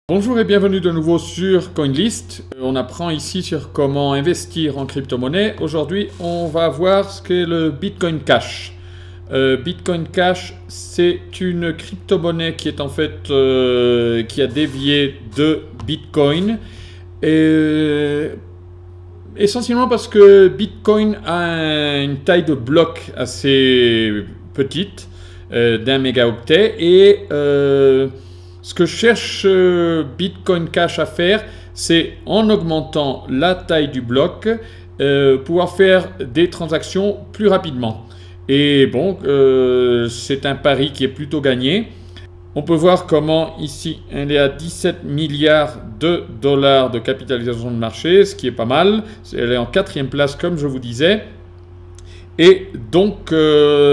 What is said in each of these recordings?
Bonjour et bienvenue de nouveau sur CoinList. On apprend ici sur comment investir en crypto-monnaie. Aujourd'hui, on va voir ce qu'est le Bitcoin Cash. Bitcoin Cash, c'est une crypto-monnaie qui est en fait qui a dévié de Bitcoin. Et essentiellement parce que Bitcoin a une taille de bloc assez petite, d'1 mégaoctet, et ce que cherche Bitcoin Cash à faire, c'est en augmentant la taille du bloc, pouvoir faire des transactions plus rapidement. Et bon, c'est un pari qui est plutôt gagné. On peut voir comment ici, elle est à 17 milliards de dollars de capitalisation de marché, ce qui est pas mal. Elle est en 4e place, comme je vous disais. Et donc,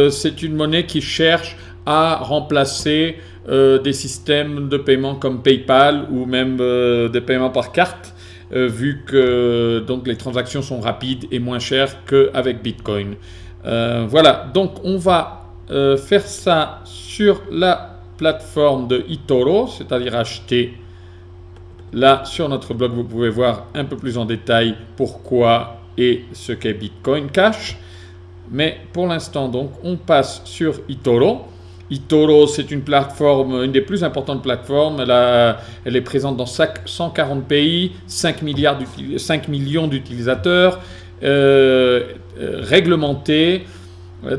c'est une monnaie qui cherche à remplacer des systèmes de paiement comme PayPal ou même des paiements par carte, vu que donc, les transactions sont rapides et moins chères qu'avec Bitcoin. Voilà, donc on va faire ça sur la plateforme de eToro, c'est-à-dire acheter là sur notre blog. Vous pouvez voir un peu plus en détail pourquoi et ce qu'est Bitcoin Cash. Mais pour l'instant, donc, on passe sur eToro. eToro, c'est une plateforme, une des plus importantes plateformes. Elle est présente dans 140 pays, 5 millions d'utilisateurs, réglementée.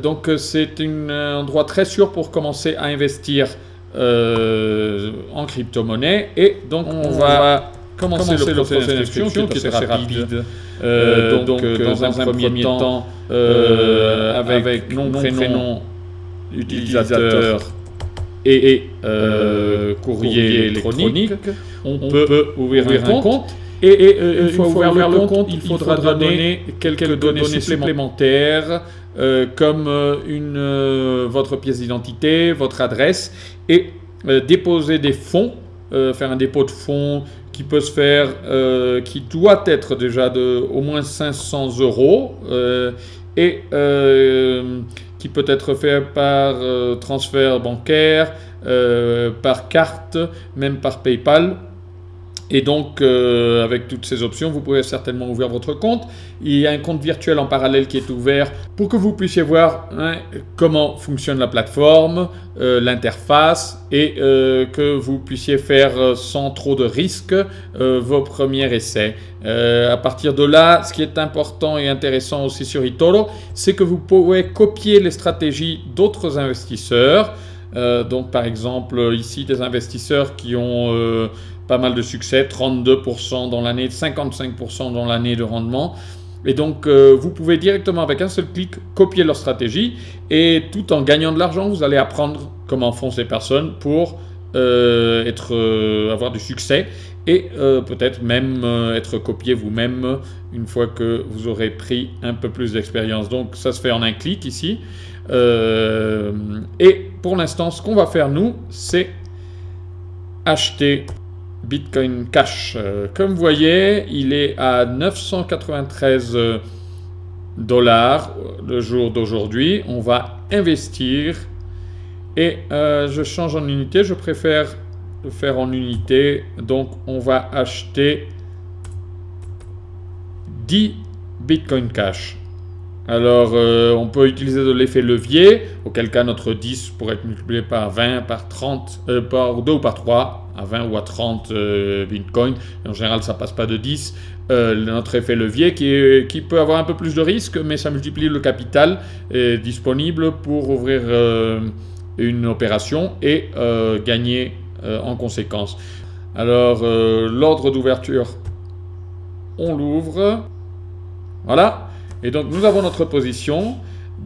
Donc, c'est un endroit très sûr pour commencer à investir en crypto-monnaie. Et donc, on va commencer le processus d'inscription qui est assez rapide. Donc, dans un premier temps, avec nom, prénom, utilisateur et courrier électronique, on peut ouvrir un compte. Et une fois ouvert le compte, il faudra donner quelques données supplémentaires comme votre pièce d'identité, votre adresse, et déposer des fonds, faire un dépôt de fonds qui peut se faire, qui doit être déjà de au moins 500 €, et qui peut être fait par transfert bancaire, par carte, même par PayPal. Et donc, avec toutes ces options, vous pouvez certainement ouvrir votre compte. Il y a un compte virtuel en parallèle qui est ouvert pour que vous puissiez voir comment fonctionne la plateforme, l'interface, et que vous puissiez faire sans trop de risques vos premiers essais. À partir de là, ce qui est important et intéressant aussi sur eToro, c'est que vous pouvez copier les stratégies d'autres investisseurs. Donc, par exemple, ici, des investisseurs qui ont pas mal de succès, 32% dans l'année, 55% dans l'année de rendement. Et donc, vous pouvez directement, avec un seul clic, copier leur stratégie. Et tout en gagnant de l'argent, vous allez apprendre comment font ces personnes pour avoir du succès. Et peut-être même être copié vous-même une fois que vous aurez pris un peu plus d'expérience. Donc, ça se fait en un clic ici. Et pour l'instant, ce qu'on va faire, nous, c'est acheter Bitcoin Cash. Comme vous voyez, il est à 993 dollars le jour d'aujourd'hui. On va investir et je change en unité. Je préfère le faire en unité. Donc, on va acheter 10 Bitcoin Cash. Alors, on peut utiliser de l'effet levier, auquel cas notre 10 pourrait être multiplié par 20, par 30, par 2 ou par 3, à 20 ou à 30 Bitcoin. En général, ça ne passe pas de 10. Notre effet levier qui peut avoir un peu plus de risque, mais ça multiplie le capital disponible pour ouvrir une opération et gagner en conséquence. Alors, l'ordre d'ouverture, on l'ouvre. Voilà. Et donc, nous avons notre position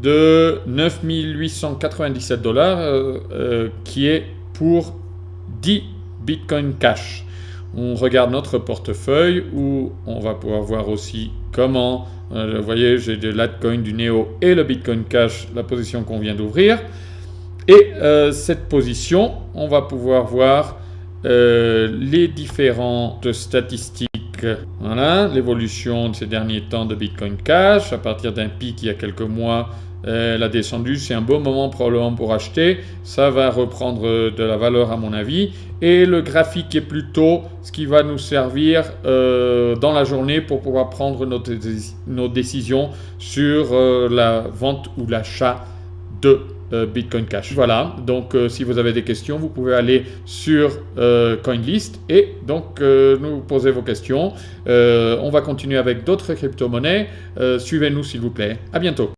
de 9 897 dollars qui est pour 10 Bitcoin Cash. On regarde notre portefeuille où on va pouvoir voir aussi comment, vous voyez, j'ai de l'Altcoin, du Neo et le Bitcoin Cash, la position qu'on vient d'ouvrir. Et cette position, on va pouvoir voir les différentes statistiques. Voilà, l'évolution de ces derniers temps de Bitcoin Cash, à partir d'un pic il y a quelques mois Elle a descendu, c'est un bon moment probablement pour acheter. Ça va reprendre de la valeur à mon avis. Et le graphique est plutôt ce qui va nous servir dans la journée pour pouvoir prendre nos décisions sur la vente ou l'achat de Bitcoin Cash. Voilà, donc si vous avez des questions, vous pouvez aller sur CoinList et donc nous poser vos questions. On va continuer avec d'autres crypto-monnaies. Suivez-nous s'il vous plaît. À bientôt.